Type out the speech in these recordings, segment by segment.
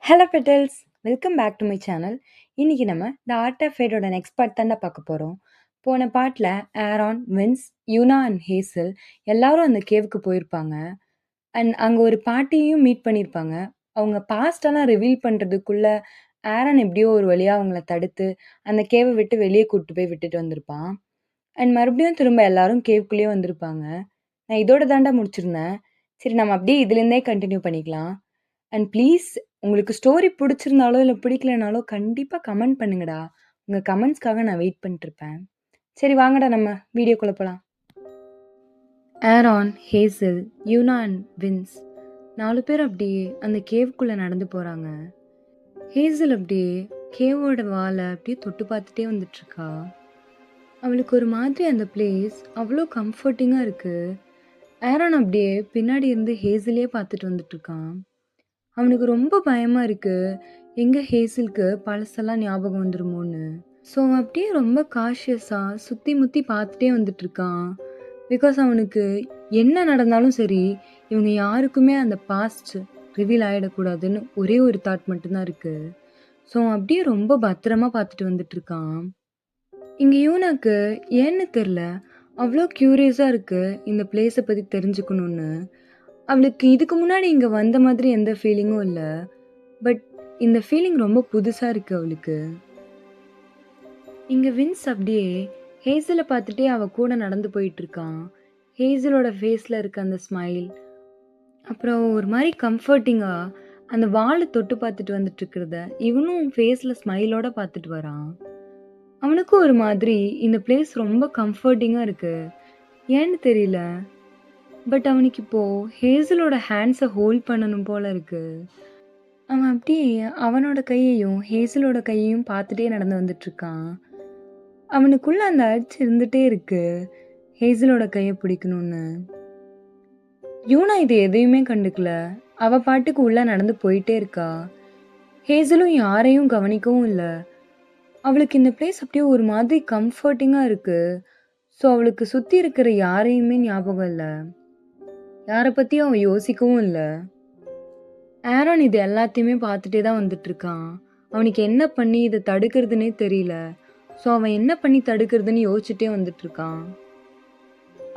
Hello petals! Welcome back to my channel. இன்னைக்கு நம்ம the art of ஃபேடோட next part தான்டா பார்க்க போறோம். போன பார்ட்ல Aaron, Vince, Yuna and Hazel எல்லாரும் அந்த கேவுக்கு போயிருப்பாங்க. அண்ட் அங்க ஒரு பாட்டியையும் மீட் பண்ணியிருப்பாங்க. அவங்க பாஸ்ட்டெல்லாம் ரிவீல் பண்றதுக்குள்ள ஆரான் எப்படியோ ஒரு வழியா அவங்கள தடுத்து அந்த கேவ விட்டு வெளியே கூட்டு போய் விட்டுட்டு வந்திருப்பான். அண்ட் மறுபடியும் திரும்ப எல்லாரும் கேவ்க்குள்ளேயே வந்திருப்பாங்க. நான் இதோட தான்டா முடிச்சிருந்தேன். சரி நம்ம அப்படியே இதுலேருந்தே கன்டின்யூ பண்ணிக்கலாம். அண்ட் ப்ளீஸ் உங்களுக்கு ஸ்டோரி பிடிச்சிருந்தாலோ, இல்ல பிடிக்கலனாலோ கண்டிப்பா கமெண்ட் பண்ணுங்கடா. உங்க கமெண்ட்ஸ்க்காக நான் வெயிட் பண்ணிட்டுருப்பேன். சரி வாங்கடா நம்ம வீடியோக்குள்ள போலாம். ஆரான், ஹேசல், யூனா அண்ட் வின்ஸ் 4 பேர் அப்படியே அந்த கேவுக்குள்ள நடந்து போறாங்க. ஹேசல் அப்படியே கேவோட வாலை அப்படியே தொட்டு பார்த்துட்டே வந்துட்டுருக்கா. அவளுக்கு ஒரு மாதிரி அந்த பிளேஸ் அவ்வளோ கம்ஃபர்ட்டிங்காக இருக்கு. ஆரான் அப்படியே பின்னாடி இருந்து ஹேசலே பார்த்துட்டு வந்துட்டுருக்கான். அவனுக்கு ரொம்ப பயமா இருக்கு. எங்க ஹேசலுக்கு பழசெல்லாம் ஞாபகம் வந்துருமோன்னு. ஸோ அப்படியே ரொம்ப காஷியஸா சுத்தி முத்தி பார்த்துட்டே வந்துட்டு இருக்கான். பிகாஸ் அவனுக்கு என்ன நடந்தாலும் சரி, இவங்க யாருக்குமே அந்த பாஸ்ட் ரிவீல் ஆயிடக்கூடாதுன்னு ஒரே ஒரு தாட் மட்டும்தான் இருக்கு. ஸோ அப்படியே ரொம்ப பத்திரமா பார்த்துட்டு வந்துட்டு இருக்கான். இங்க யூனாக்கு ஏன்னு தெரில, அவ்வளோ க்யூரியஸா இருக்கு இந்த பிளேஸை பத்தி தெரிஞ்சுக்கணும்னு. அவளுக்கு இதுக்கு முன்னாடி இங்க வந்த மாதிரி எந்த ஃபீலிங்கும் இல்ல. பட் இந்த ஃபீலிங் ரொம்ப புதுசா இருக்கு அவளுக்கு. இங்க வின்ஸ் அப்படியே ஹேசலை பார்த்துட்டே அவ கூட நடந்து போயிட்டு இருக்கான். ஹேசலோட ஃபேஸ்ல இருக்க அந்த ஸ்மைல், அப்புறம் ஒரு மாதிரி கம்ஃபர்ட்டிங்கா அந்த வாளை தொட்டு பார்த்துட்டு வந்துட்டு இருக்கிறத இவனும் ஃபேஸ்ல ஸ்மைலோட பார்த்துட்டு வரான். அவனுக்கும் ஒரு மாதிரி இந்த பிளேஸ் ரொம்ப கம்ஃபர்ட்டிங்கா இருக்கு. ஏன்னு தெரியல. பட் அவனுக்கு இப்போ ஹேசலோட ஹேண்ட்ஸை ஹோல்ட் பண்ணணும் போல இருக்கு. அவன் அப்படியே அவனோட கையையும் ஹேசலோட கையையும் பார்த்துட்டே நடந்து வந்துட்டு இருக்கான். அவனுக்குள்ள அந்த அர்ஜ் இருந்துட்டே இருக்கு, ஹேசலோட கையை பிடிக்கணும்னு. யூனா இது எதையுமே கண்டுக்கல. அவ பாட்டுக்கு உள்ள நடந்து போயிட்டே இருக்கா. ஹேசலும் யாரையும் கவனிக்கவும் இல்லை. அவளுக்கு இந்த பிளேஸ் அப்படியே ஒரு மாதிரி கம்ஃபர்ட்டிங்கா இருக்கு. ஸோ அவளுக்கு சுத்தி இருக்கிற யாரையுமே ஞாபகம் இல்லை. யாரை பத்தியும் அவன் யோசிக்கவும் இல்லை. ஆரான் இது எல்லாத்தையுமே பார்த்துட்டே தான் வந்துட்டு இருக்கான். அவனுக்கு என்ன பண்ணி இதை தடுக்கிறதுனே தெரியல. ஸோ அவன் என்ன பண்ணி தடுக்கிறதுன்னு யோசிச்சுட்டே வந்துட்டு இருக்கான்.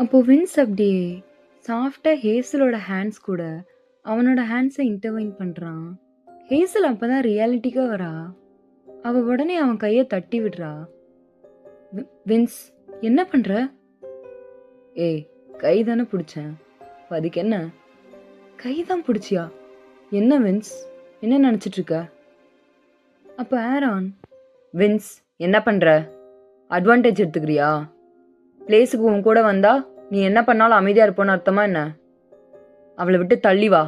அப்போ வின்ஸ் அப்படியே சாஃப்டா ஹேசலோட ஹேண்ட்ஸ் கூட அவனோட ஹேண்ட்ஸை இன்டர்வைன் பண்றான். ஹேசல் அப்பதான் ரியாலிட்டிக்கா வரா. அவ உடனே அவன் கையை தட்டி விடுறா. வின்ஸ் என்ன பண்ற? ஏய், கை தானே பிடிச்சேன், அதுக்கு என்ன? கைதான் பிடிச்சியா? என்ன வின்ஸ், என்ன நினைச்சிட்டு இருக்க? அப்ப ஆரான், வின்ஸ் என்ன பண்ற? அட்வான்டேஜ் எடுத்துக்கிறியா? பிளேஸுக்கு உன் கூட வந்தா நீ என்ன பண்ணாலும் அமைதியா இருப்போன்னு அர்த்தமா என்ன? அவளை விட்டு தள்ளி வா.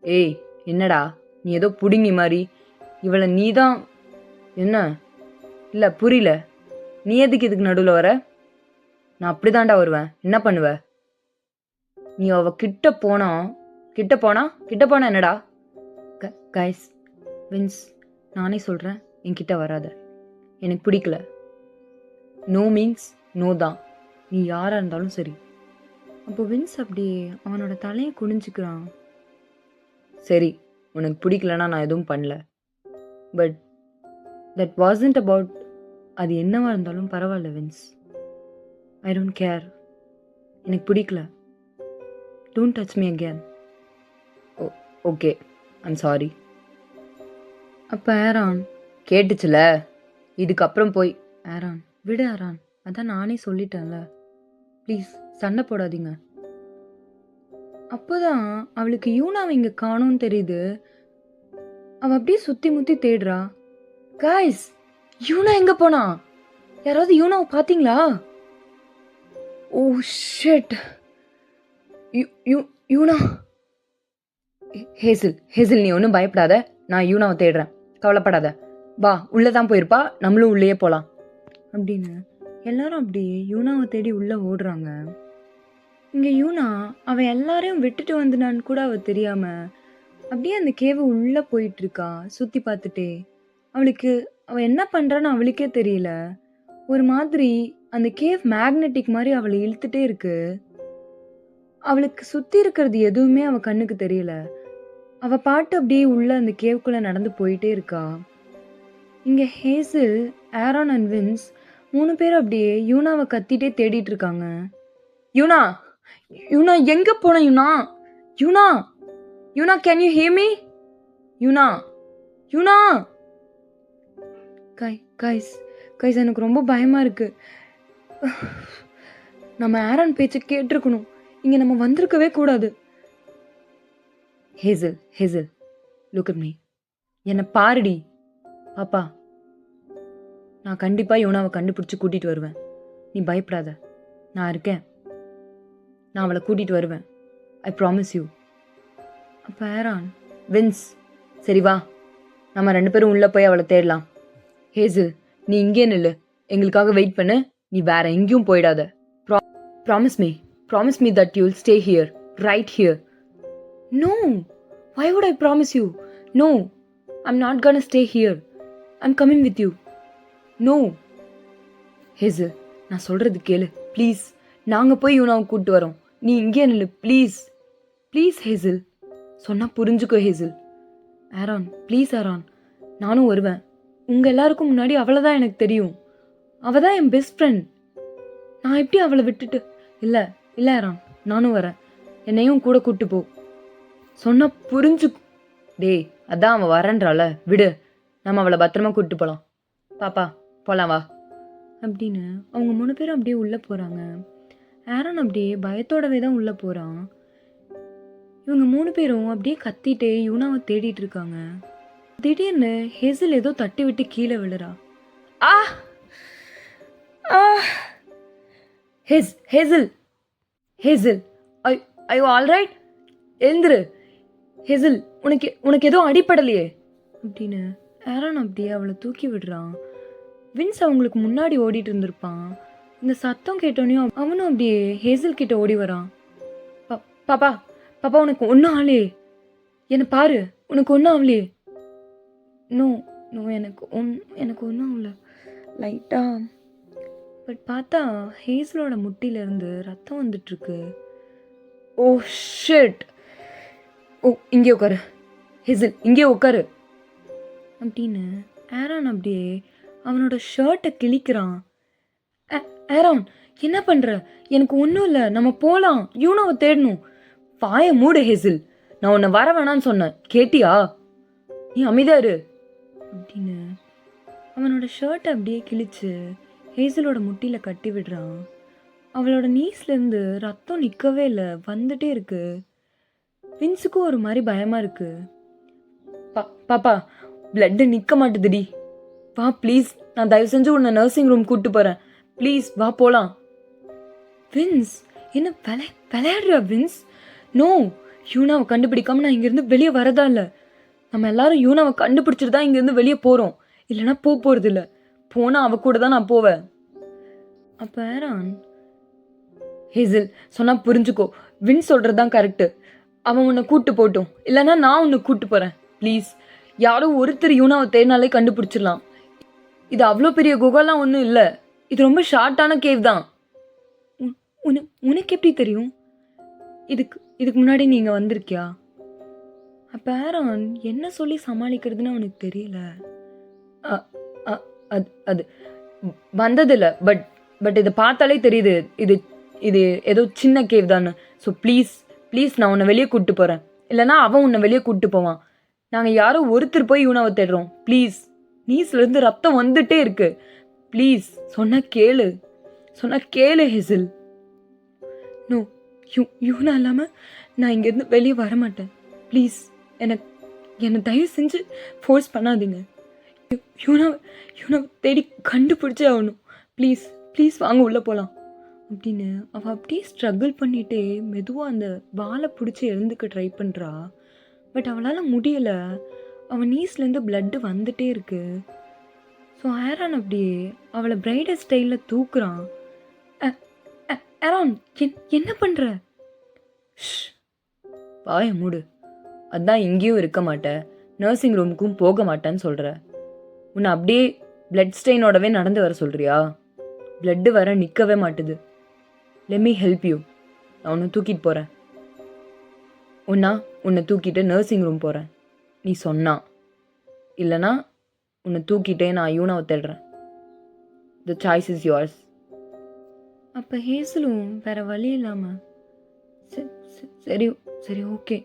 ஏய் என்னடா நீ ஏதோ புடுங்கி மாதிரி, இவளை நீதான் என்ன? இல்லை புரியல, நீ எதுக்கு இதுக்கு நடுவில் வர? நான் அப்படிதான்டா வருவேன், என்ன பண்ணுவ? நீ அவ கிட்ட போனா என்னடா? கைஸ், வின்ஸ் நானே சொல்கிறேன், என்கிட்ட வராத, எனக்கு பிடிக்கல. நோ மீன்ஸ் நோ தான், நீ யாராக இருந்தாலும் சரி. அப்போ வின்ஸ் அப்படியே அவனோட தலையை குனிஞ்சுக்கிறான். சரி, உனக்கு பிடிக்கலன்னா நான் எதுவும் பண்ணல. பட் தட் வாசன்ட் அபவுட், அது என்னவா இருந்தாலும் பரவாயில்ல வின்ஸ். ஐ டோன்ட் கேர், எனக்கு பிடிக்கல. Don't touch me again. Okay, I'm sorry. அப்போ ஆரான், கேட்டுச்சுல, இதுக்கப்புறம் போய். ஆரான், விடு ஆரான், அதான் நானே சொல்லிட்டேன்ல, ப்ளீஸ் சண்டை போடாதீங்க. அப்போதான் அவளுக்கு யூனாவை இங்கே காணோன்னு தெரியுது. அவள் அப்படியே சுற்றி முற்றி தேடுறா. காய்ஸ், யூனா எங்கே போனா? யாராவது யூனாவை பார்த்தீங்களா? Oh shit, யூனா. ஹேசல் நீ ஒன்றும் பயப்படாத, நான் யூனாவை தேடுறேன், கவலைப்படாத. வா, உள்ளே தான் போயிருப்பா, நம்மளும் உள்ளேயே போகலாம் அப்படின்னு எல்லாரும் அப்படியே யூனாவை தேடி உள்ளே ஓடுறாங்க. இங்கே யூனா அவன் எல்லாரையும் விட்டுட்டு வந்துனான்னு கூட அவள் தெரியாம அப்படியே அந்த கேவை உள்ளே போயிட்டு இருக்கா சுற்றி பார்த்துட்டே. அவளுக்கு அவள் என்ன பண்ணுறான்னு அவளுக்கே தெரியல. ஒரு மாதிரி அந்த கேவ் மேக்னெட்டிக் மாதிரி அவளை இழுத்துட்டே இருக்கு. அவளுக்கு சுற்றி இருக்கிறது எதுவுமே அவள் கண்ணுக்கு தெரியல. அவ பாட்டு அப்படியே உள்ள அந்த கேவுக்குள்ள நடந்து போயிட்டே இருக்கா. இங்க ஹேசில், ஆரோன் அண்ட் வின்ஸ் 3 பேரும் அப்படியே யூனாவ கத்திட்டே தேடிட்டு இருக்காங்க. யூனா! யூனா எங்க போன Yuna? Yuna! Yuna can you hear me? Yuna! Yuna! Guys guys எனக்கு ரொம்ப பயமா இருக்கு. நம்ம ஆரோன் பேச்ச கேட்டிருக்கணும். இங்க நம்ம வந்திருக்கவே கூடாது. Hazel look at me. என்ன பாருடி. பாப்பா, நான் கண்டிப்பா யூனாவை கண்டுபிடிச்சு கூட்டிட்டு வருவேன். நீ பயப்படாத, நான் இருக்கேன். நான் அவளை கூட்டிட்டு வருவேன். I promise you. அப்ப ஆரோன், வின்ஸ், சரி வா, நம்ம 2 பேரும் உள்ள போய் அவளை தேடலாம். ஹேசில், நீ இங்கே நில்லு, எங்களுக்காக வெயிட் பண்ணு. நீ வேற எங்கேயும் போயிடாத. Promise me that you will stay here, right here. No, why would I promise you? No, I'm not gonna stay here. I'm coming with you. No. Hazel, நான் சொல்றது கேளு ப்ளீஸ். நாங்க போய் யூனாவை கூட்டு வரோம். நீ இங்கே நில்லு ப்ளீஸ். ப்ளீஸ் ஹேசில், சொன்னா புரிஞ்சுக்கோ ஹேசில். ஆரோன், ப்ளீஸ் ஆரோன், நானும் வருவேன். உங்க எல்லாருக்கும் முன்னாடி அவளை தான் எனக்கு தெரியும். அவ தான் என் பெஸ்ட் ஃப்ரெண்ட். நான் எப்படி அவளை விட்டுட்டு? இல்லை ஆரோன், நானும் வரேன். என்னையும் கூட கூட்டு போ. சொன்னா புரிஞ்சு. டேய், அதான் அவன் வரேன்றால, விடு. நம்ம அவளை பத்திரமா கூப்பிட்டு போகலாம். பாப்பா போலாம் வா அப்படின்னு அவங்க 3 பேரும் அப்படியே உள்ளே போகிறாங்க. ஆரோன் அப்படியே பயத்தோடவே தான் உள்ளே போகிறான். இவங்க 3 பேரும் அப்படியே கத்திட்டே யூனாவை தேடிட்டு இருக்காங்க. திடீர்னு ஹேசில் ஏதோ தட்டி விட்டு கீழே விழுறா. ஆ ஆ ஹேசில் ஹேசில் ஐ ஆல்ரைட்? எழுந்துரு ஹேசில், உனக்கு எதுவும் அடிப்படலையே அப்படின்னு ஆரோன் அப்படியே அவளை தூக்கி விடுறான். வின்ஸ் அவங்களுக்கு முன்னாடி ஓடிட்டு இருந்திருப்பான். இந்த சத்தம் கேட்டோனையும் அவனும் அப்படியே ஹேசில் கிட்ட ஓடி வரான். பாப்பா பாப்பா, உனக்கு ஒன்றும் ஆகலையே? என்னை பாரு, உனக்கு ஒன்றும் ஆகலையே? நோ நோ எனக்கு ஒன்றும் ஆகல, லைட்டா. பட் பார்த்தா ஹேசிலோட முட்டியிலேருந்து ரத்தம் வந்துட்டுருக்கு. Oh shit. ஓ, இங்கே உட்காரு ஹேசில், இங்கே உட்காரு அப்படின்னு ஆரோன் அப்படியே அவனோட ஷர்ட்டை கிழிக்கிறான். ஆரோன், என்ன பண்ணுற? எனக்கு ஒன்றும் இல்லை, நம்ம போகலாம், யூனாவை தேடணும். வாயை மூடு ஹேசில், நான் உன்னை வர வேணான்னு சொன்னேன், கேட்டியா? நீ அமைதியாரு அப்படின்னு அவனோட ஷர்ட்டை அப்படியே கிழிச்சு ஹேசிலோட முட்டியில் கட்டி விடுறான். அவளோட நீஸ்லேருந்து ரத்தம் நிற்கவே இல்லை, வந்துட்டே இருக்கு. வின்ஸுக்கும் ஒரு மாதிரி பயமாக இருக்கு. பாப்பா, பிளட்டு நிற்க மாட்டுதுடி, வா ப்ளீஸ். நான் தயவு செஞ்சு உன்னை நர்சிங் ரூம் கூப்பிட்டு போகிறேன், ப்ளீஸ் வா போகலாம். வின்ஸ், என்ன விளையாடுறா வின்ஸ்? நோ, யூனாவை கண்டுபிடிக்காம நான் இங்கேருந்து வெளியே வரதா இல்லை. நம்ம எல்லாரும் யூனாவை கண்டுபிடிச்சிட்டு தான் இங்கேருந்து வெளியே போகிறோம், இல்லைனா போகிறது இல்லை. போனால் அவ கூட தான் நான் போவேன். அப்போ ஆரோன், ஹேசில் சொன்னால் புரிஞ்சுக்கோ, வின்ஸ் சொல்கிறது தான் கரெக்டு. அவன் உன்னை கூப்பிட்டு போட்டும், இல்லைனா நான் உன்னை கூப்பிட்டு போகிறேன். ப்ளீஸ், யாரும் ஒருத்தர் யூனாவை தேடினாலே கண்டுபிடிச்சிடலாம். இது அவ்வளோ பெரிய குகைலாம் ஒன்றும் இல்லை, இது ரொம்ப ஷார்ட்டான கேவ் தான். உனக்கு எப்படி தெரியும்? இதுக்கு முன்னாடி நீங்கள் வந்திருக்கியா? அப்போ ஆரோன் என்ன சொல்லி சமாளிக்கிறதுன்னு அவனுக்கு தெரியல. அது வந்ததில்லை, பட் இதை பார்த்தாலே தெரியுது இது ஏதோ சின்ன கேவ் தானே. ஸோ ப்ளீஸ் நான் உன்னை வெளியே கூப்பிட்டு போகிறேன், இல்லைனா அவன் உன்னை வெளியே கூப்பிட்டு போவான். நாங்கள் யாரும் ஒருத்தர் போய் யூனாவை தேடுறோம். ப்ளீஸ், நீஸ்லேருந்து ரத்தம் வந்துட்டே இருக்கு. ப்ளீஸ் சொன்ன கேளு ஹேசில். நோ, யூனா இல்லாமல் நான் இங்கேருந்து வெளியே வரமாட்டேன். ப்ளீஸ், என்னை தயவு செஞ்சு ஃபோர்ஸ் பண்ணாதீங்க. யூனாவை தேடி கண்டுபிடிச்சே ஆகணும். ப்ளீஸ் வாங்க உள்ளே போகலாம் அப்படின்னு அவள் அப்படியே ஸ்ட்ரகிள் பண்ணிகிட்டே மெதுவாக அந்த வாலை பிடிச்சி எழுந்துக்க ட்ரை பண்ணுறா. பட் அவளால் முடியலை. அவன் நீஸ்லேருந்து பிளட்டு வந்துட்டே இருக்கு. ஸோ ஆரோன் அப்படியே அவளை பிரைடல் ஸ்டைலில் தூக்குறான். ஆரோன், என்ன பண்ணுற? வாயை மூடு. அதான் இங்கேயும் இருக்க மாட்டேன், நர்சிங் ரூமுக்கும் போக மாட்டேன்னு சொல்கிற. உன்னை அப்படியே பிளட் ஸ்டெயினோடவே நடந்து வர சொல்கிறியா? பிளட்டு வர நிற்கவே மாட்டுது. Let me help you. நான் ஒன்று தூக்கிட்டு போகிறேன். உன்னை தூக்கிட்டு நர்சிங் ரூம் போகிறேன் நீ சொன்னா, இல்லைனா உன்னை தூக்கிட்டே நான் யூனாவை தேடுறேன். The choice is yours. அப்போ ஹேசலும் வேற வழி இல்லாமல் சரி சரி ஓகே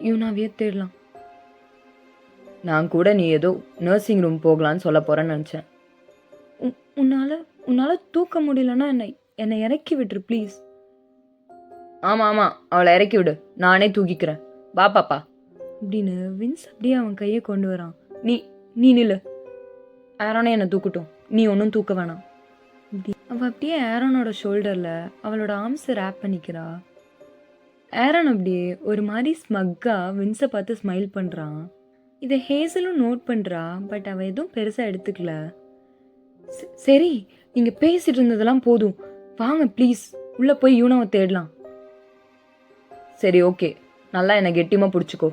யூனாவே தேடலாம். நான் கூட நீ ஏதோ நர்சிங் ரூம் போகலான்னு சொல்ல போகிறேன்னு நினச்சேன். உன்னால் தூக்க முடியலன்னா என்னை இறக்கி விட்டுரு ப்ளீஸ். ஆமாம் ஆமாம், அவளை இறக்கி விடு, நானே தூக்கிக்கிறேன், வா பாப்பா அப்படின்னு வின்ஸ் அப்படியே அவன் கையை கொண்டு வரான். நீ நீ நில்லு, ஆரோனே என்னை தூக்கட்டும், நீ ஒன்றும் தூக்க வேணாம் அப்படி. அவள் அப்படியே ஆரோனோட ஷோல்டரில் அவளோட ஆர்ம்ஸை ரேப் பண்ணிக்கிறா. ஆரோன் அப்படியே ஒரு மாதிரி ஸ்மக்காக வின்ஸை பார்த்து ஸ்மைல் பண்ணுறான். இதை ஹேசலும் நோட் பண்ணுறா. பட் அவள் எதுவும் பெருசாக எடுத்துக்கல. சரி நீங்கள் பேசிட்டு இருந்ததெல்லாம் போதும், வாங்க ப்ளீஸ் உள்ளே போய் யூனாவை தேடலாம். சரி ஓகே, நல்லா என்னை கெட்டியமாக பிடிச்சிக்கோ,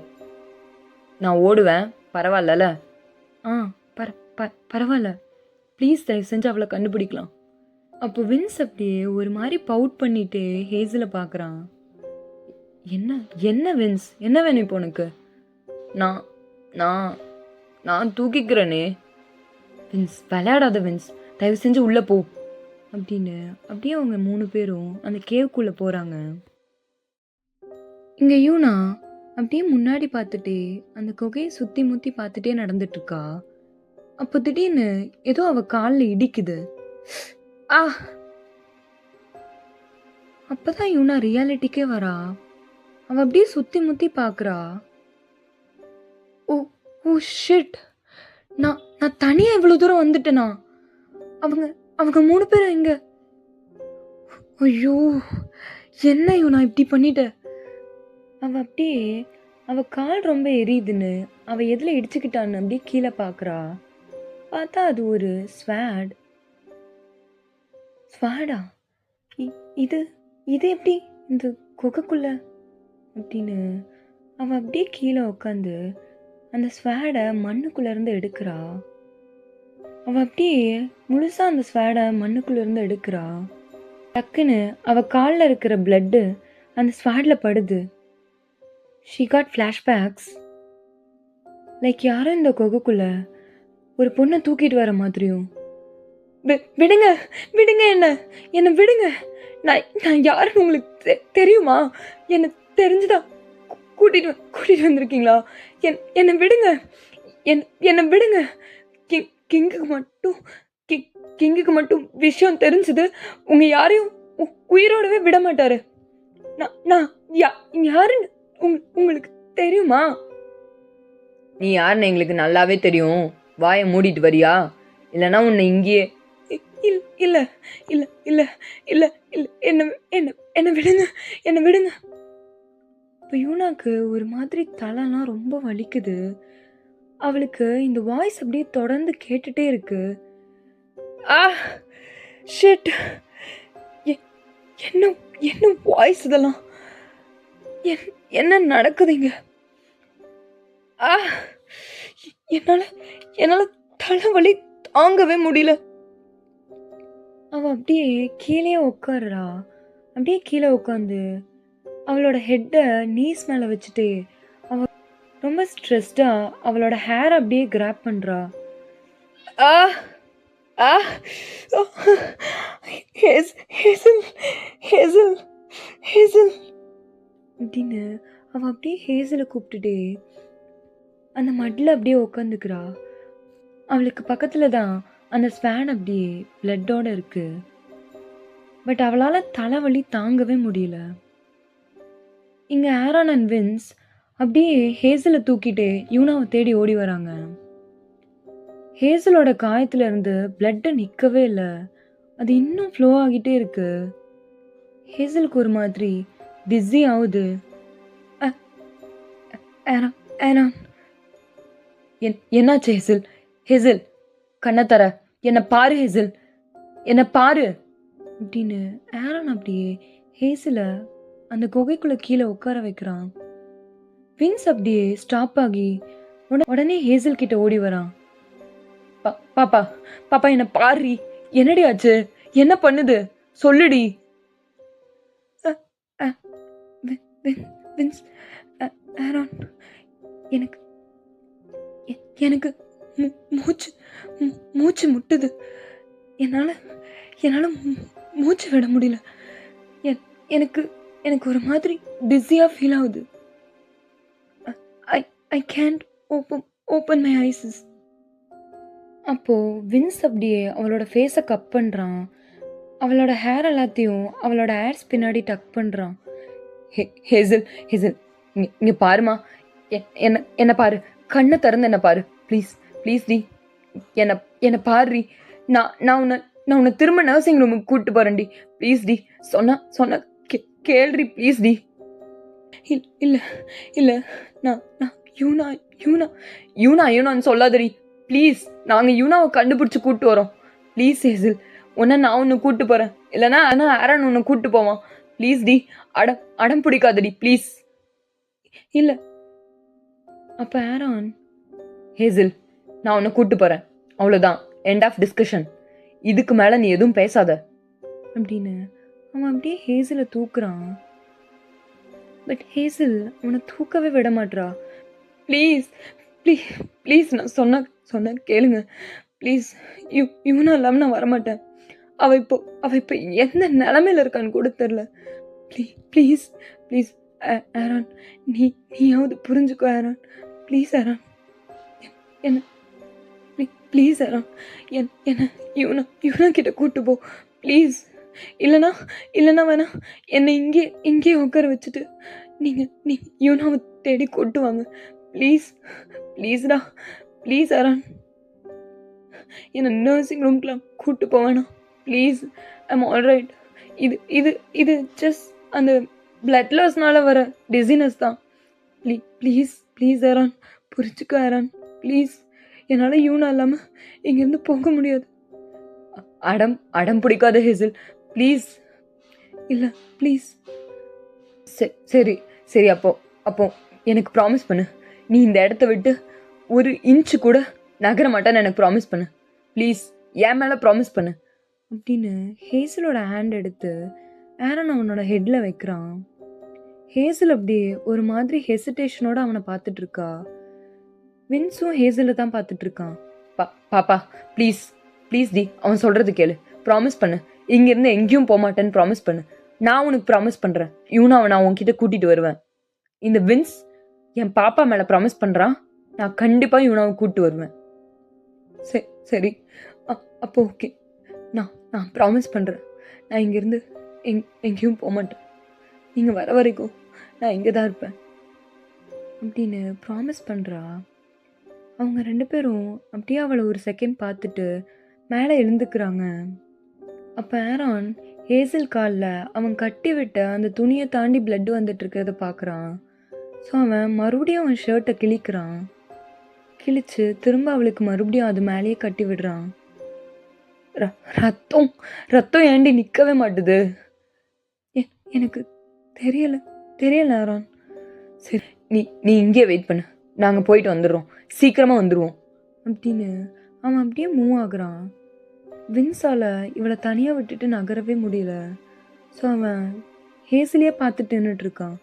நான் ஓடுவேன், பரவாயில்லல? ஆ பரவாயில்ல, ப்ளீஸ் தயவு செஞ்சு அவளை கண்டுபிடிக்கலாம். அப்போ வின்ஸ் அப்படியே ஒரு மாதிரி பவுட் பண்ணிட்டு ஹேஸில் பார்க்குறான். என்ன என்ன வின்ஸ், என்ன வேணும் இப்போ உனக்கு? நான் நான் நான் தூக்கிக்கிறேனே. வின்ஸ் விளையாடாத வின்ஸ், தயவு செஞ்சு உள்ளே போ அப்படின்னு அப்படியே அவங்க 3 பேரும் அந்த கேவுக்குள்ளே போகிறாங்க. இங்கே யூனா அப்படியே முன்னாடி பார்த்துட்டே அந்த குகையை சுற்றி முற்றி பார்த்துட்டே நடந்துட்டுருக்கா. அப்போ திடீர்னு ஏதோ அவள் காலில் இடிக்குது. ஆ அப்போதான் யூனா ரியாலிட்டிக்கே வரா. அவள் அப்படியே சுற்றி முற்றி பார்க்குறா. ஓ ஓ ஷிட், நான் நான் தனியாக இவ்வளோ தூரம் வந்துட்டேனா? அவங்க அவங்க 3 பேரும் எங்க? ஐயோ என்ன யூனா இப்படி பண்ணிட்ட? அவள் அப்படியே அவள் கால் ரொம்ப எரியுதுன்னு அவள் எதில் இடிச்சுக்கிட்டான்னு அப்படியே கீழே பார்க்குறா. பார்த்தா அது ஒரு ஸ்வாடா. இது இது எப்படி இந்த குகைக்குள்ள அப்படின்னு அவள் அப்படியே கீழே உட்காந்து அந்த ஸ்வாடை மண்ணுக்குள்ளேருந்து எடுக்கிறா. அவள் அப்படியே முழுசாக அந்த ஸ்வாடை மண்ணுக்குள்ளேருந்து எடுக்கிறா. டக்குன்னு அவள் காலில் இருக்கிற பிளட்டு அந்த ஸ்வாடில் படுது. She got flashbacks. லைக் யாரும் இந்த குகைக்குள்ள ஒரு பொண்ணை தூக்கிட்டு வர மாதிரியும். விடுங்க விடுங்க, என்னை விடுங்க, நான் யாருன்னு உங்களுக்கு தெரியுமா? என்னை தெரிஞ்சுதா கூட்டிட்டு வந்திருக்கீங்களா? என்னை விடுங்க, என்னை விடுங்க. கிங்குக்கு மட்டும் விஷயம் தெரிஞ்சது உங்க யாரையும் உயிரோடவே விட மாட்டாரு. நான் யாருன்னு உங்களுக்கு தெரியுமா? நீ யாருன்னு எங்களுக்கு நல்லாவே தெரியும், வாயை மூடிட்டு வரியா? இல்லைன்னா உன்னை இங்கேயே. இல்ல இல்ல இல்ல இல்ல இல்ல என்ன விடுங்க, என்னை விடுங்க. இப்போ யூனாக்கு ஒரு மாதிரி தலைலாம் ரொம்ப வலிக்குது. அவளுக்கு இந்த வாய்ஸ் அப்படியே தொடர்ந்து கேட்டுட்டே இருக்கு. ஆ ஷிட், என்ன வாய்ஸ் இதெல்லாம்? என்ன நடக்குதுங்க? என்னால தலைவலி தாங்கவே முடியல. அவ அப்படியே கீழே உட்காருறா. அப்படியே கீழே உட்காந்து அவளோட ஹெட்டை நீஸ் மேலே வச்சுட்டு அவ ரொம்ப ஸ்ட்ரெஸ்டா அவளோட ஹேர் அப்படியே கிராப் பண்றா. ஆ ஆ ஹேசல் அப்படின்னு அவள் அப்படியே ஹேசலை கூப்பிட்டுட்டே அந்த மட்டில் அப்படியே உட்காந்துக்கிறா. அவளுக்கு பக்கத்தில் தான் அந்த ஸ்வேன் அப்படியே பிளட்டோட இருக்கு. பட் அவளால் தலைவலி தாங்கவே முடியல. இங்கே ஆரோன் அண்ட் வின்ஸ் அப்படியே ஹேசலை தூக்கிட்டு யூனாவை தேடி ஓடி வராங்க. ஹேசலோட காயத்துல இருந்து பிளட்டு நிற்கவே இல்லை, அது இன்னும் ஃப்ளோ ஆகிட்டே இருக்கு. ஹேசலுக்கு ஒரு மாதிரி டிஸி ஆகுது. என்னாச்சு ஹேசல்? ஹேசல் கண்ணை தர, என்னை பாரு ஹேசல், என்னை பாரு அப்படின்னு ஆரோன் அப்படியே ஹேசலை அந்த குகைக்குள்ள கீழே உட்கார வைக்கிறான். வின்ஸ் அப்படியே ஸ்டாப் ஆகி உடனே ஹேசல் கிட்ட ஓடி வரான். பாப்பா பாப்பா என்னை பாரு, என்னடி ஆச்சு, என்ன பண்ணுது சொல்லுடி. வின்ஸ் ஆரோன், எனக்கு எனக்கு மூச்சு மூச்சு முட்டுது. என்னால் என்னால் மூச்சு விட முடியல. எனக்கு எனக்கு ஒரு மாதிரி டிஸியாக ஃபீல் ஆகுது. ஐ ஐ கேன்ட் ஓப்பன் மை ஐஸஸ். அப்போது வின்ஸ் அப்படியே அவளோட ஃபேஸை கப் பண்ணுறான். அவளோட ஹேர் எல்லாத்தையும் அவளோட ஹேர்ஸ் பின்னாடி டக் பண்ணுறான். ஹேசல் ஹேசல், இங்கே பாருமா, என்ன பாரு, கண்ணை திறந்து என்ன பாரு, ப்ளீஸ் ப்ளீஸ் டி, என்னை பாருடி. நான் உன்னை திரும்ப நர்சிங் ரூமுக்கு கூப்பிட்டு போகிறேன்டி, ப்ளீஸ் டி. சொன்ன கேள்றி, ப்ளீஸ் டி. இல்லை இல்லை, நான் யூனா யூனா யூனா யூனான்னு சொல்லாதடி ப்ளீஸ். நாங்கள் யூனாவை கண்டுபிடிச்சி கூப்பிட்டு வரோம். ப்ளீஸ் ஹேசல், நான் உன்னை கூப்பிட்டு போகிறேன். இல்லைனா ஆரன் உன்னை கூப்பிட்டு போவான். ப்ளீஸ் டி, அடம் பிடிக்காதடி ப்ளீஸ். இல்லை. அப்போ ஆரான், ஹேசல், நான் உன்னை கூப்பிட்டு போகிறேன், அவ்வளோதான், எண்ட் ஆஃப் டிஸ்கஷன். இதுக்கு மேலே நீ எதுவும் பேசாத அப்படின்னு அவன் அப்படியே ஹேசலை தூக்குறான். பட் ஹேசல் அவனை தூக்கவே விட மாட்றா. ப்ளீஸ் ப்ளீஸ் ப்ளீஸ், நான் சொன்ன கேளுங்க ப்ளீஸ். இவனும் இல்லாமல் நான் வரமாட்டேன். அவள் இப்போ எந்த நிலமையில இருக்கான்னு கூட தெரில. ப்ளீஸ் ப்ளீஸ் ஆரான், நீயாவது புரிஞ்சுக்கோ ஆரான், ப்ளீஸ் ஆரான். என்ன ப்ளீஸ் ஆரான், என்ன இவனா கிட்ட கூப்பிட்டு போ ப்ளீஸ். இல்லைனா வேணா என்னை இங்கே உட்கார வச்சுட்டு நீங்கள் யூனாவை தேடி கூட்டு வாங்க ப்ளீஸ்டா, ப்ளீஸ் ஆரான். என்னை நர்சிங் ரூம்க்குலாம் கூப்பிட்டு போவேணா ப்ளீஸ். I'm alright. இது ஜஸ்ட் அந்த பிளட் லாஸ்னால வர டிசீனஸ் தான். ப்ளீஸ் ஆரான், புரிச்சுக்கோ ஆரான் ப்ளீஸ். என்னால் யூனா இல்லாமல் இங்கேருந்து போக முடியாது. அடம் பிடிக்காத ஹேசல், ப்ளீஸ். இல்லை ப்ளீஸ். சரி அப்போ எனக்கு ப்ராமிஸ் பண்ணு, நீ இந்த இடத்த விட்டு ஒரு இன்ச்சு கூட நகர மாட்டேன்னு எனக்கு ப்ராமிஸ் பண்ணு ப்ளீஸ். என் மேலே ப்ராமிஸ் பண்ணு அப்படின்னு ஹேசலோட ஹேண்ட் எடுத்து ஆரன் அவனோட ஹெட்டில் வைக்கிறான். ஹேசல் அப்படியே ஒரு மாதிரி ஹெசிடேஷனோட அவனை பார்த்துட்டு இருக்கா. வின்ஸும் ஹேசலை தான் பார்த்துட்டு இருக்கான். பாப்பா ப்ளீஸ் டி, அவன் சொல்கிறது கேளு, ப்ராமிஸ் பண்ணு, இங்கேருந்து எங்கேயும் போக மாட்டேன்னு ப்ராமிஸ் பண்ணு. நான் உனக்கு ப்ராமிஸ் பண்ணுறேன், யூனாவை நான் உன்கிட்ட கூட்டிகிட்டு வருவேன். இந்த வின்ஸ் என் பாப்பா மேலே ப்ராமிஸ் பண்ணுறான், நான் கண்டிப்பாக யூனாவை கூப்பிட்டு வருவேன். சரி அப்போ ஓகே, நான் ப்ராமிஸ் பண்ணுறேன், நான் இங்கேருந்து எங்கேயும் போக மாட்டேன். நீங்கள் வர வரைக்கும் நான் இங்கே தான் இருப்பேன் அப்படின்னு ப்ராமிஸ் பண்ணுறா. அவங்க 2 பேரும் அப்படியே அவளை ஒரு செகண்ட் பார்த்துட்டு மேலே எழுந்துக்கிறாங்க. அப்போ ஆரான் ஹேசல் காலில் அவன் கட்டி விட்ட அந்த துணியை தாண்டி பிளட் வந்துட்டு இருக்கிறத பார்க்குறான். ஸோ அவன் மறுபடியும் அவன் ஷர்ட்டை கிழிச்சு திரும்ப அவளுக்கு மறுபடியும் அது மேலேயே கட்டி விடுறான். ரத்தம் ஏண்டி நிற்கவே மாட்டுது? எனக்கு தெரியல ஆரான். சரி, நீ இங்கே வெயிட் பண்ணு, நாங்கள் போயிட்டு வந்துடுறோம், சீக்கிரமாக வந்துடுவோம் அப்படின்னு அவன் அப்படியே மூவ் ஆகுறான். வின்ஸால் இவளை தனியாக விட்டுட்டு நகரவே முடியல. ஸோ அவன் ஹேசலியே பார்த்துட்டு நின்றுட்டுருக்கான்.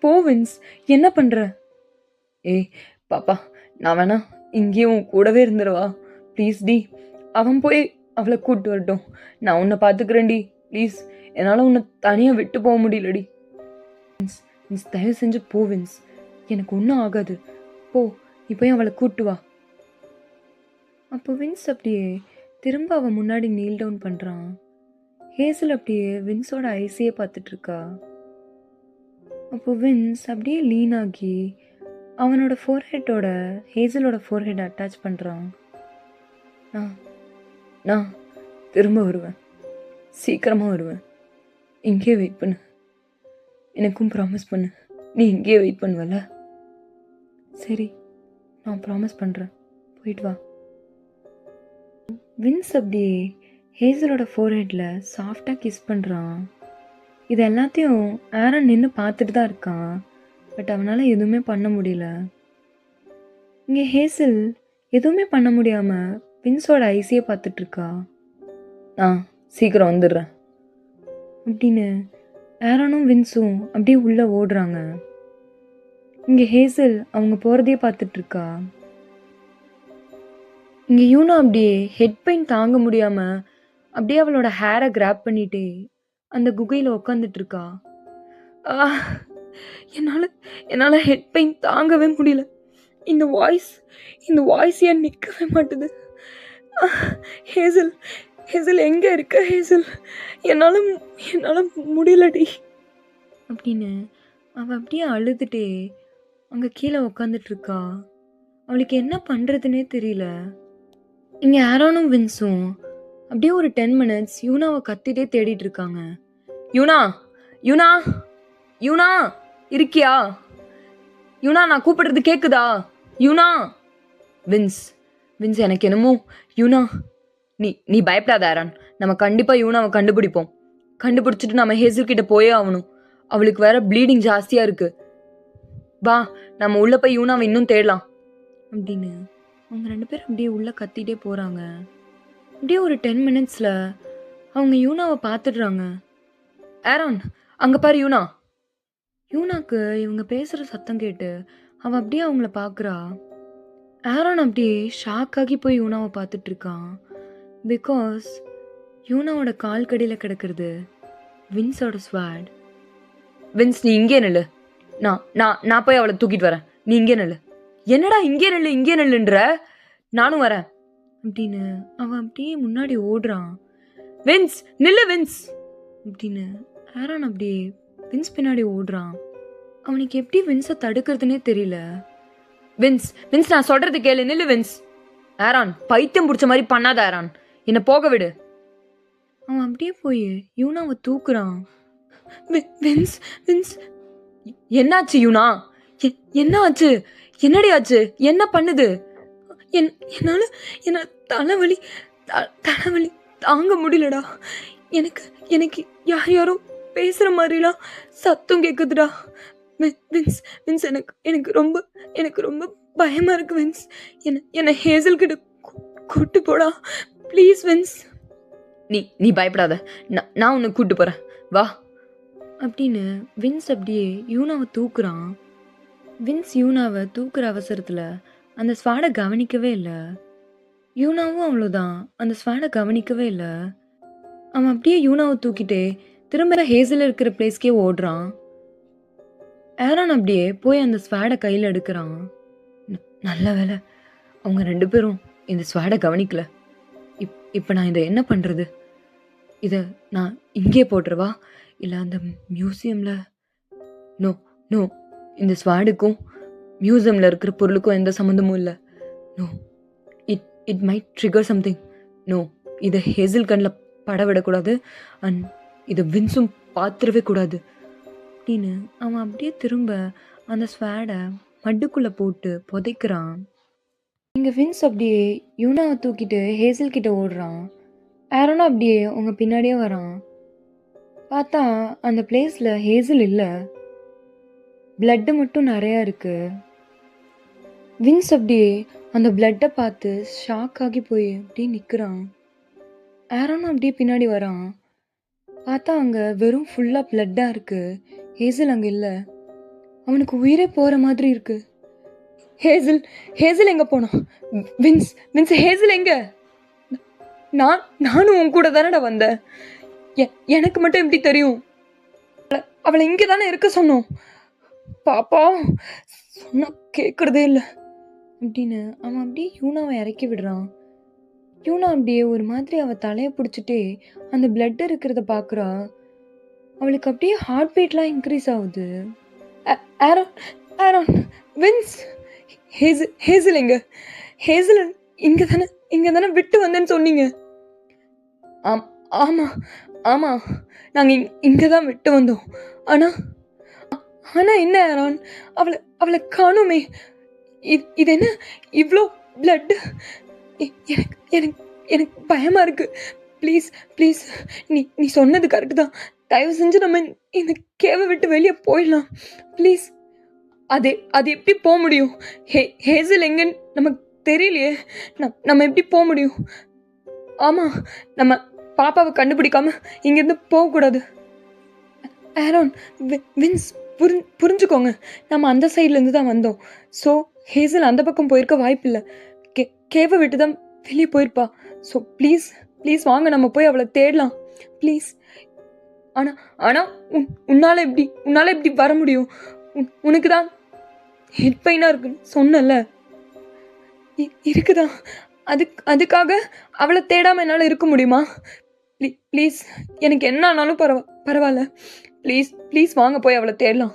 போ வின்ஸ், என்ன பண்ணுற? ஏய் பாப்பா, நான் வேணா இங்கேயும் கூடவே இருந்துருவா ப்ளீஸ் டி. அவன் போய் அவளை கூப்பிட்டு வரட்டும், நான் உன்னை பார்த்துக்கிறேன்டி ப்ளீஸ். என்னால் உன்னை தனியாக விட்டு போக முடியலடி. வின்ஸ் தயவு செஞ்சு போ வின்ஸ், எனக்கு ஒன்றும் ஆகாது, போ, நீ போய் அவளை கூப்பிட்டு வா. அப்போ வின்ஸ் அப்படியே திரும்ப அவன் முன்னாடி நீல் டவுன் பண்ணுறான். ஹேசல் அப்படியே வின்ஸோட ஐஸையே பார்த்துட்ருக்கா. அப்போ வின்ஸ் அப்படியே லீன் ஆகி அவனோட ஃபோர்ஹெட்டோட ஹேசலோட ஃபோர்ஹெட் அட்டாச் பண்ணுறான். நான் திரும்ப வருவேன், சீக்கிரமாக வருவேன், இங்கே வெயிட் பண்ணு, எனக்கும் ப்ராமிஸ் பண்ணு, நீ இங்கே வெயிட் பண்ணுவல? சரி, நான் ப்ராமிஸ் பண்ணுறேன், போயிட்டு வா. வின்ஸ் அப்படியே ஹேசலோட ஃபோர்ஹெட்டில் சாஃப்டாக கிஸ் பண்ணுறான். இது எல்லாத்தையும் ஆரன் நின்று பார்த்துட்டு தான் இருக்கான். பட் அவனால் எதுவுமே பண்ண முடியல. இங்கே ஹேசல் எதுவுமே பண்ண முடியாமல் வின்ஸோட ஐஸையே பார்த்துட்ருக்கா. சீக்கிரம் வந்துடுறேன் அப்படின்னு ஆரனும் வின்ஸும் அப்படியே உள்ளே ஓடுறாங்க. இங்க ஹேசல் அவங்க போறதையே பார்த்துட்டு இருக்கா. இங்க யூனா அப்படியே ஹெட் பெயின் தாங்க முடியாம அப்படியே அவளோட ஹேரை கிராப் பண்ணிட்டே அந்த குகையில உட்காந்துட்டு இருக்கா. ஆ! என்னால என்னால ஹெட் பெயின் தாங்கவே முடியல. இந்த வாய்ஸ் இந்த வாய்ஸ் ஏன் நிக்கவே மாட்டுது. ஹேசல் ஹேசல் எங்க இருக்க ஹேசல்? என்னால என்னால முடியலடி அப்படின்னு அவ அப்படியே அழுதுட்டே அங்க கீழே உட்காந்துட்டு இருக்கா. அவளுக்கு என்ன பண்றதுன்னே தெரியல. இங்க ஆரோனும் வின்ஸும் அப்படியே ஒரு 10 மினிட்ஸ் யூனாவை கத்திட்டே தேடிட்டு இருக்காங்க. யூனா யூனா யூனா இருக்கியா? யூனா நான் கூப்பிடுறது கேக்குதா? யூனா. வின்ஸ் வின்ஸ் எனக்கு என்னமோ யூனா நீ நீ பயப்படாத ஆரான். நம்ம கண்டிப்பா யூனாவை கண்டுபிடிப்போம். கண்டுபிடிச்சிட்டு நம்ம ஹேசல் கிட்ட போயே ஆகணும். அவளுக்கு வேற ப்ளீடிங் ஜாஸ்தியா இருக்கு. வா நம்ம உள்ள போய் யூனாவை இன்னும் தேடலாம் அப்படின்னு அவங்க 2 பேரும் அப்படியே உள்ள கத்திட்டே போறாங்க. அப்படியே ஒரு 10 மினிட்ஸ்ல அவங்க யூனாவை பார்த்துடுறாங்க. ஆரான் அங்க பாரு யூனா. யூனாக்கு இவங்க பேசுற சத்தம் கேட்டு அவ அப்படியே அவங்கள பார்க்குறா. ஆரான் அப்படியே ஷாக் ஆகி போய் யூனாவை பார்த்துட்டு இருக்கான். பிகாஸ் யூனாவோட கால் கடியில் கிடக்கிறது வின்ஸோட ஸ்வாட். வின்ஸ் நீ இங்கே நில்லு. நான் நான் நான் போய் அவளை தூக்கிட்டு வரேன். நீ இங்கே நில்லு. என்னடா இங்கே நில்லுன்ற? நானும் வரேன் அப்படின்னு அவன் அப்படியே முன்னாடி ஓடுறான். வின்ஸ் நில்லு வின்ஸ் அப்படின்னு ஆரான் அப்படியே வின்ஸ் பின்னாடி ஓடுறான். அவனுக்கு எப்படி வின்ஸை தடுக்கிறதுனே தெரியல. வின்ஸ் வின்ஸ் நான் சொல்றது கேளு, நில்லு வின்ஸ். ஆரான் பைத்தியம் பிடிச்ச மாதிரி பண்ணாத ஆரான், என்னை போக விடு. அவன் அப்படியே போய் யூனாவை தூக்குறான். வின்ஸ் வின்ஸ் என்னாச்சு யூனா? என்ன ஆச்சு? என்னடி ஆச்சு? என்ன பண்ணுது? என்னால என்ன தலைவலி தலைவலி தாங்க முடியலடா. எனக்கு எனக்கு யாரும் பேசுற மாதிரிலாம் சத்தம் கேக்குதுடா. வின்ஸ் வின்ஸ் எனக்கு ரொம்ப பயமா இருக்கு வின்ஸ். என்ன ஹேசல் கிட்ட கூட்டு போடா ப்ளீஸ் வின்ஸ். நீ பயப்படாத, நான் உன்னை கூட்டு போறேன் வா அப்படின்னு வின்ஸ் அப்படியே யூனாவை தூக்குறான். வின்ஸ் யூனாவை தூக்குற அவசரத்தில் அந்த ஸ்வாடை கவனிக்கவே இல்லை. யூனாவும் அவ்வளோதான் அந்த ஸ்வாடை கவனிக்கவே இல்லை. அவன் அப்படியே யூனாவை தூக்கிட்டே திரும்ப ஹேசல் இருக்கிற பிளேஸ்க்கே ஓடுறான். ஆரான் அப்படியே போய் அந்த ஸ்வாடை கையில் எடுக்கிறான். நல்ல வேலை அவங்க 2 பேரும் இந்த ஸ்வாடை கவனிக்கல. இப்போ நான் இதை என்ன பண்ணுறது? இதை நான் இங்கே போட்டுருவா இல்லை அந்த மியூசியமில்? நோ நோ, இந்த ஸ்வாடுக்கும் மியூசியமில் இருக்கிற பொருளுக்கும் எந்த சம்மந்தமும் இல்லை. No, it might trigger something. No, இதை ஹேசல் கண்ணில் பட விடக்கூடாது. அண்ட் இதை வின்ஸும் பார்த்துடவே கூடாது அப்படின்னு அவன் அப்படியே திரும்ப அந்த ஸ்வாடை மட்டுக்குள்ளே போட்டு புதைக்கிறான். இங்கே வின்ஸ் அப்படியே யூனாவை தூக்கிட்டு ஹேசல் கிட்ட ஓடுறான். ஆரோனும் அப்படியே அவங்க பின்னாடியே வரான். பார்த்தா அந்த பிளேஸில் ஹேசல் இல்லை, பிளட்டு மட்டும் நிறையா இருக்கு. வின்ஸ் அப்படியே அந்த பிளட்டை பார்த்து ஷாக் ஆகி போய் அப்படியே நிற்கிறான். ஆரோனும் அப்படியே பின்னாடி வரான். பார்த்தா அங்கே வெறும் ஃபுல்லாக பிளட்டாக இருக்கு. ஹேசல் அங்கே இல்லை. அவனுக்கு உயிரே போகிற மாதிரி இருக்கு. ஹேசல் எங்கே போனான்? வின்ஸ் ஹேசல் எங்கே? நானும் உன் கூட தானடா வந்தேன். எனக்கு மட்டும் எப்படி தெரியும்? அவளை இங்கே தானே இருக்க சொன்னோம். பாப்பா சொன்னா கேட்கறதே இல்லை அப்படின்னு அவன் அப்படியே யூனாவை இறக்கி விடுறான். யூனா அப்படியே ஒரு மாதிரி அவள் தலையை பிடிச்சிட்டே அந்த பிளட் இருக்கிறத பார்க்குறா. அவளுக்கு அப்படியே ஹார்ட் பீட்லாம் இன்க்ரீஸ் ஆகுது. ஆரோன் வின்ஸ் ஹேசல் எங்க? ஹேசல் இங்கே தானே விட்டு வந்தேன்னு சொன்னீங்க. ஆமாம் நாங்கள் இங்கே தான் விட்டு வந்தோம். ஆனால் என்ன ஆரான், அவளை காணோமே. இது என்ன இவ்வளோ பிளட்? எனக்கு பயமாக இருக்கு. ப்ளீஸ் நீ சொன்னது கரெக்டு தான். தயவு செஞ்சு நம்ம இந்த கேவை விட்டு வெளியே போயிடலாம் ப்ளீஸ். அது எப்படி போக முடியும்? ஹேசல் எங்கன்னு நமக்கு தெரியலையே. நம்ம எப்படி போக முடியும்? ஆமாம், நம்ம பாப்பாவை கண்டுபிடிக்காம இங்கேருந்து போகக்கூடாது. ஆரோன் வின்ஸ் புரிஞ்சுக்கோங்க. நம்ம அந்த சைட்லேருந்து தான் வந்தோம். ஸோ ஹேசல் அந்த பக்கம் போயிருக்க வாய்ப்பில்ல. கே கேவ விட்டு தான் வெளிய போயிருப்பா. ஸோ ப்ளீஸ் ப்ளீஸ் வாங்க நம்ம போய் அவள தேடலாம். ப்ளீஸ். ஆனா ஆனா உன்னால எப்படி வர முடியும்? உனக்கு தான் ஹெட் பெயினா இருக்குன்னு சொன்னேல்ல. இருக்குதா? அதுக்காக அவள தேடாம என்னால இருக்க முடியுமா? ப்ளீஸ் எனக்கு என்ன ஆனாலும் பரவால்ல. ப்ளீஸ் வாங்க போய் அவள தேடலாம்.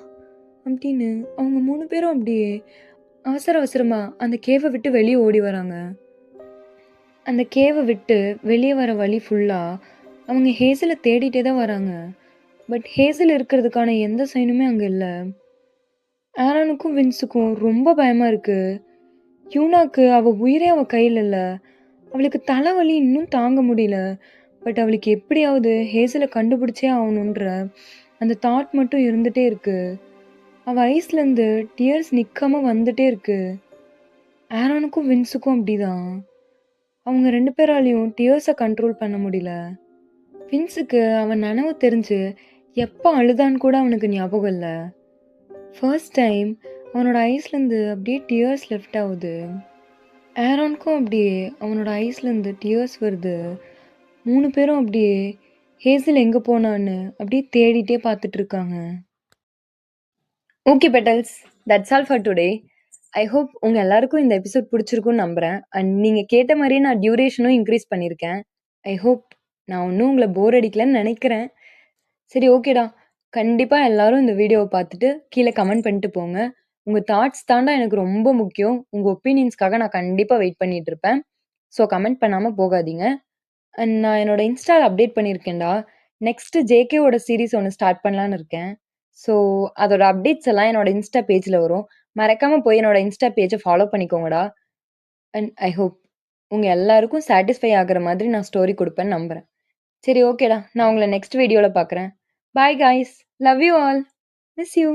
அப்படின்னு அவங்க 3 பேரும் அப்படியே அவசரமா அந்த கேவ விட்டு வெளிய ஓடி வராங்க. அந்த கேவ விட்டு வெளிய வர வழி ஃபுல்லா அவங்க ஹேசல தேடிட்டே தான் வராங்க. பட் ஹேசல் இருக்கிறதுக்கான எந்த சைனுமே அங்க இல்ல. ஆரனுக்கும் வின்ஸுக்கும் ரொம்ப பயமா இருக்கு. யூனாக்கு அவ உயிரே அவ கையில இல்ல. அவளுக்கு தலைவலி இன்னும் தாங்க முடியல. பட் அவளுக்கு எப்படியாவது ஹேசல கண்டுபிடிச்சே ஆகணுன்ற அந்த தாட் மட்டும் இருந்துட்டே இருக்கு. அவ ஐஸ்லேருந்து டியர்ஸ் நிக்காம வந்துட்டே இருக்கு. ஆரோனுக்கும் வின்ஸுக்கும் அப்படிதான். அவங்க 2 பேராலையும் டியர்ஸை கண்ட்ரோல் பண்ண முடியல. வின்ஸுக்கு அவன் நனவு தெரிஞ்சு எப்போ அழுதான்னு கூட அவனுக்கு ஞாபகம் இல்லை. ஃபர்ஸ்ட் டைம் அவனோட ஐஸ்லேருந்து அப்படியே டியர்ஸ் லெஃப்ட் ஆகுது. ஆரோனுக்கும் அப்படியே அவனோட ஐஸ்லேருந்து டியர்ஸ் வருது. 3 பேரும் அப்படியே ஹேசல் எங்கே போனான்னு அப்படியே தேடிட்டே பார்த்துட்டு இருக்காங்க. Okay petals, that's all for today. I hope உங்கள் எல்லாருக்கும் இந்த எபிசோட் பிடிச்சிருக்குன்னு நம்புகிறேன். அண்ட் நீங்கள் கேட்ட மாதிரியே நான் டியூரேஷனும் இன்க்ரீஸ் பண்ணியிருக்கேன். ஐ ஹோப் நான் இன்னும் உங்களை போர் அடிக்கலன்னு நினைக்கிறேன். சரி, ஓகேடா. கண்டிப்பாக எல்லாரும் இந்த வீடியோவை பார்த்துட்டு கீழே கமெண்ட் பண்ணிட்டு போங்க. உங்கள் தாட்ஸ் தாண்டா எனக்கு ரொம்ப முக்கியம். உங்கள் ஒப்பீனியன்ஸ்க்காக நான் கண்டிப்பாக வெயிட் பண்ணிட்டு இருப்பேன். ஸோ கமெண்ட் பண்ணாமல் போகாதீங்க. அண்ட் நான் என்னோட இன்ஸ்டாவில் அப்டேட் பண்ணியிருக்கேன்டா. நெக்ஸ்ட்டு ஜேகேவோட சீரீஸ் ஒன்று ஸ்டார்ட் பண்ணலான்னு இருக்கேன். ஸோ அதோட அப்டேட்ஸ் எல்லாம் என்னோட இன்ஸ்டா பேஜில் வரும். மறக்காமல் போய் என்னோட இன்ஸ்டா பேஜை ஃபாலோ பண்ணிக்கோங்கடா. அண்ட் ஐ ஹோப் உங்கள் எல்லாருக்கும் சாட்டிஸ்ஃபை ஆகிற மாதிரி நான் ஸ்டோரி கொடுப்பேன்னு நம்புகிறேன். சரி, ஓகேடா. நான் உங்களை நெக்ஸ்ட் வீடியோவில் பார்க்குறேன். Bye guys. Love you all. Miss you.